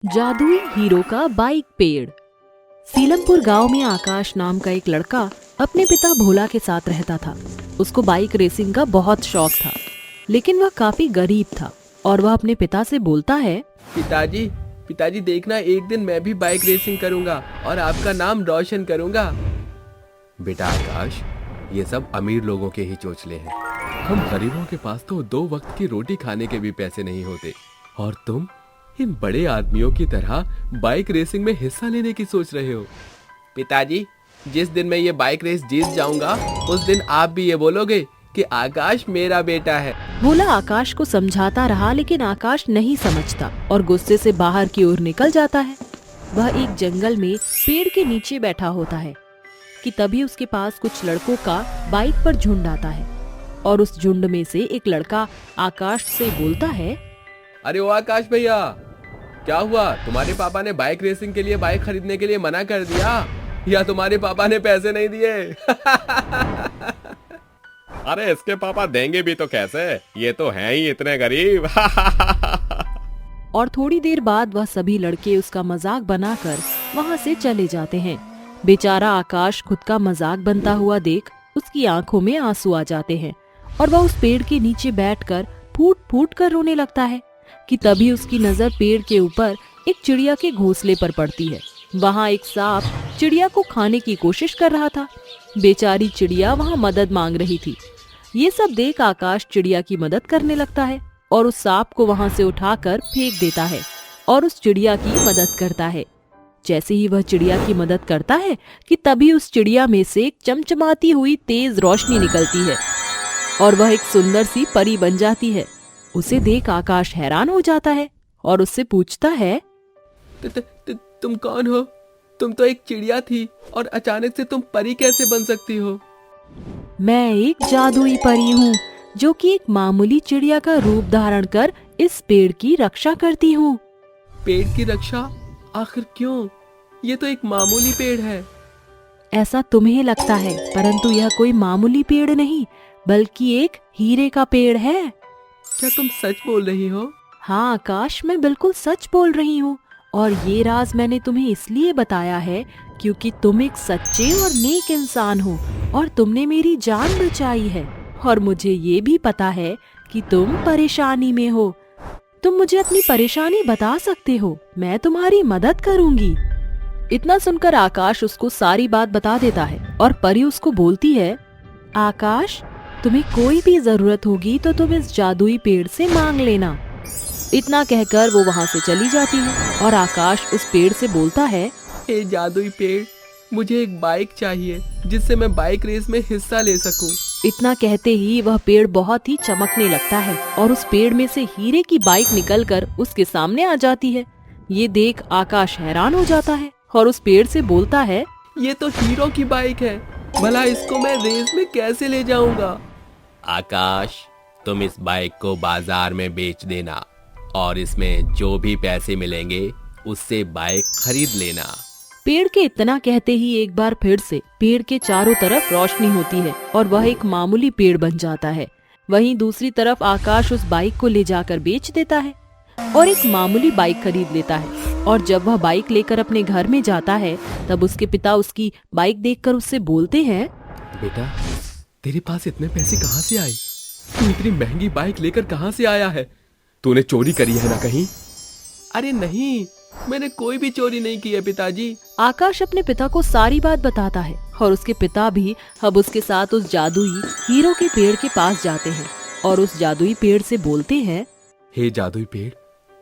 जादुई हीरो का बाइक पेड़। सीलमपुर गांव में आकाश नाम का एक लड़का अपने पिता भोला के साथ रहता था। उसको बाइक रेसिंग का बहुत शौक था, लेकिन वह काफी गरीब था और वह अपने पिता से बोलता है, पिताजी पिताजी देखना, एक दिन मैं भी बाइक रेसिंग करूंगा और आपका नाम रोशन करूंगा। बेटा आकाश, ये सब अमीर लोगों के ही चोचले हैं। हम गरीबों के पास तो 2 वक्त की रोटी खाने के भी पैसे नहीं होते, और तुम इन बड़े आदमियों की तरह बाइक रेसिंग में हिस्सा लेने की सोच रहे हो। पिताजी, जिस दिन मैं ये बाइक रेस जीत जाऊंगा, उस दिन आप भी ये बोलोगे कि आकाश मेरा बेटा है। भोला आकाश को समझाता रहा, लेकिन आकाश नहीं समझता और गुस्से से बाहर की ओर निकल जाता है। वह एक जंगल में पेड़ के नीचे बैठा होता है कि तभी उसके पास कुछ लड़कों का बाइक पर झुंड आता है और उस झुंड में से एक लड़का आकाश से बोलता है, अरे ओ आकाश भैया, क्या हुआ? तुम्हारे पापा ने बाइक रेसिंग के लिए बाइक खरीदने के लिए मना कर दिया, या तुम्हारे पापा ने पैसे नहीं दिए? अरे इसके पापा देंगे भी तो कैसे, ये तो हैं ही इतने गरीब। और थोड़ी देर बाद वह सभी लड़के उसका मजाक बनाकर वहाँ से चले जाते हैं। बेचारा आकाश खुद का मजाक बनता हुआ देख उसकी आंखों में आंसू आ जाते हैं और वह उस पेड़ के नीचे बैठकर फूट फूट कर रोने लगता है कि तभी उसकी नजर पेड़ के ऊपर एक चिड़िया के घोंसले पर पड़ती है। वहाँ एक सांप चिड़िया को खाने की कोशिश कर रहा था। बेचारी चिड़िया वहाँ मदद मांग रही थी। ये सब देख आकाश चिड़िया की मदद करने लगता है और उस सांप को वहाँ से उठाकर फेंक देता है और उस चिड़िया की मदद करता है। जैसे ही वह चिड़िया की मदद करता है कि तभी उस चिड़िया में से एक चमचमाती हुई तेज रोशनी निकलती है और वह एक सुंदर सी परी बन जाती है। उसे देख आकाश हैरान हो जाता है और उससे पूछता है, तुम कौन हो? तुम तो एक चिड़िया थी और अचानक से तुम परी कैसे बन सकती हो? मैं एक जादुई परी हूँ जो कि एक मामूली चिड़िया का रूप धारण कर इस पेड़ की रक्षा करती हूँ। पेड़ की रक्षा? आखिर क्यों? ये तो एक मामूली पेड़ है। ऐसा तुम्हें लगता है, परंतु यह कोई मामूली पेड़ नहीं बल्कि एक हीरे का पेड़ है। क्या तुम सच बोल रही हो? हाँ आकाश, मैं बिल्कुल सच बोल रही हूँ और ये राज मैंने तुम्हें इसलिए बताया है क्योंकि तुम एक सच्चे और नेक इंसान हो और तुमने मेरी जान बचाई है। और मुझे ये भी पता है कि तुम परेशानी में हो। तुम मुझे अपनी परेशानी बता सकते हो, मैं तुम्हारी मदद करूंगी। इतना सुनकर आकाश उसको सारी बात बता देता है और परी उसको बोलती है, आकाश, तुम्हें कोई भी जरूरत होगी तो तुम इस जादुई पेड़ से मांग लेना। इतना कहकर वो वहाँ से चली जाती है और आकाश उस पेड़ से बोलता है, हे जादुई पेड़, मुझे एक बाइक चाहिए जिससे मैं बाइक रेस में हिस्सा ले सकूं। इतना कहते ही वह पेड़ बहुत ही चमकने लगता है और उस पेड़ में से हीरे की बाइक निकलकर उसके सामने आ जाती है। ये देख आकाश हैरान हो जाता है और उस पेड़ से बोलता है, ये तो हीरो की बाइक है, भला इसको मैं रेस में कैसे ले जाऊंगा? आकाश, तुम इस बाइक को बाजार में बेच देना और इसमें जो भी पैसे मिलेंगे उससे बाइक खरीद लेना। पेड़ के इतना कहते ही एक बार फिर से पेड़ के चारों तरफ रोशनी होती है और वह एक मामूली पेड़ बन जाता है। वहीं दूसरी तरफ आकाश उस बाइक को ले जाकर बेच देता है और एक मामूली बाइक खरीद लेता है। और जब वह बाइक लेकर अपने घर में जाता है तब उसके पिता उसकी बाइक देखकर उससे बोलते हैं, बेटा, तेरे पास इतने पैसे कहाँ से आए? तू इतनी महंगी बाइक लेकर कहाँ से आया है? तूने चोरी करी है ना कहीं? अरे नहीं, मैंने कोई भी चोरी नहीं की है पिताजी। आकाश अपने पिता को सारी बात बताता है और उसके पिता भी अब उसके साथ उस जादुई हीरो के पेड़ के पास जाते हैं और उस जादुई पेड़ से बोलते हैं, हे जादुई पेड़,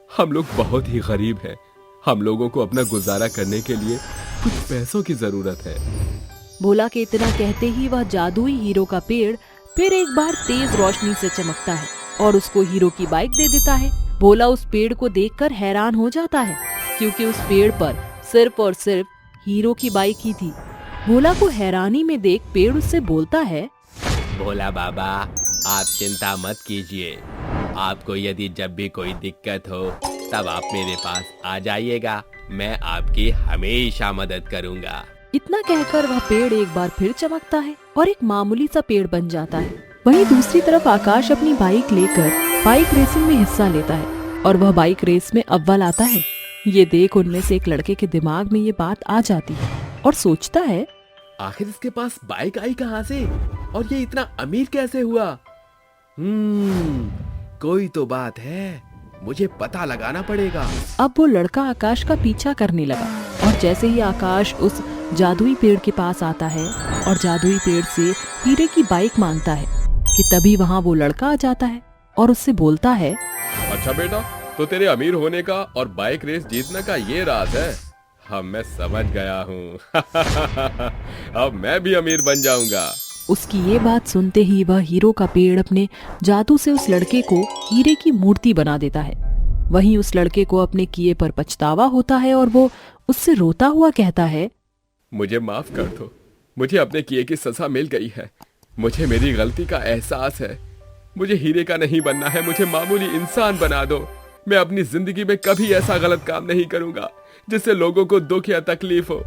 हम लोग बहुत ही गरीब हैं। हम लोगों को अपना गुजारा करने के लिए कुछ पैसों की जरूरत है। भोला के इतना कहते ही वह जादुई हीरो का पेड़ फिर एक बार तेज रोशनी से चमकता है और उसको हीरो की बाइक दे देता है। भोला उस पेड़ को देखकर हैरान हो जाता है क्योंकि उस पेड़ पर सिर्फ और सिर्फ हीरो की बाइक ही थी। भोला को हैरानी में देख पेड़ उससे बोलता है, भोला बाबा, आप चिंता मत कीजिए। आपको यदि जब भी कोई दिक्कत हो तब आप मेरे पास आ जाइएगा, मैं आपकी हमेशा मदद करूंगा। इतना कहकर वह पेड़ एक बार फिर चमकता है और एक मामूली सा पेड़ बन जाता है। वहीं दूसरी तरफ आकाश अपनी बाइक लेकर बाइक रेसिंग में हिस्सा लेता है और वह बाइक रेस में अव्वल आता है। ये देख उनमें से एक लड़के के दिमाग में ये बात आ जाती है और सोचता है, आखिर इसके पास बाइक आई कहाँ से और ये इतना अमीर कैसे हुआ? कोई तो बात है, मुझे पता लगाना पड़ेगा। अब वो लड़का आकाश का पीछा करने लगा और जैसे ही आकाश उस जादुई पेड़ के पास आता है और जादुई पेड़ से हीरे की बाइक मांगता है कि तभी वहाँ वो लड़का आ जाता है और उससे बोलता है, अच्छा बेटा, तो तेरे अमीर होने का और बाइक रेस जीतने का ये राज है। हाँ, मैं समझ गया हूँ। अब मैं भी अमीर बन जाऊंगा। उसकी ये बात सुनते ही वह हीरो का पेड़ अपने जादू से उस लड़के को हीरे की मूर्ति बना देता है। वहीं उस लड़के को अपने किए पर पछतावा होता है और वो उससे रोता हुआ कहता है, मुझे माफ कर दो, मुझे अपने किए की सजा मिल गई है। मुझे मेरी गलती का एहसास है। मुझे हीरे का नहीं बनना है, मुझे मामूली इंसान बना दो। मैं अपनी जिंदगी में कभी ऐसा गलत काम नहीं करूंगा जिससे लोगों को दुख या तकलीफ हो।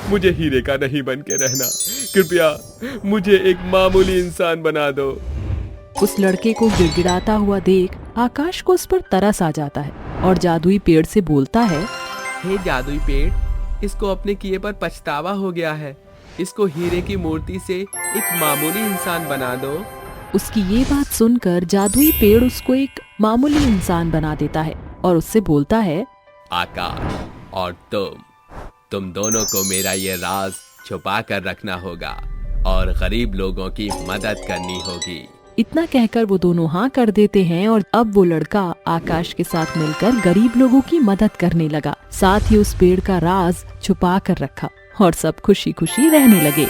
मुझे हीरे का नहीं बन के रहना, कृपया मुझे एक मामूली इंसान बना दो। उस लड़के को गिड़गिड़ाता हुआ देख आकाश को उस पर तरस आ जाता है और जादुई पेड़ से बोलता है, हे जादुई पेड़, इसको अपने किए पर पछतावा हो गया है। इसको हीरे की मूर्ति से एक मामूली इंसान बना दो। उसकी ये बात सुनकर जादुई पेड़ उसको एक मामूली इंसान बना देता है और उससे बोलता है, आकाश और तुम दोनों को मेरा ये राज छुपा कर रखना होगा और गरीब लोगों की मदद करनी होगी। इतना कहकर वो दोनों हाँ कर देते हैं और अब वो लड़का आकाश के साथ मिलकर गरीब लोगों की मदद करने लगा। साथ ही उस पेड़ का राज छुपा कर रखा और सब खुशी खुशी रहने लगे।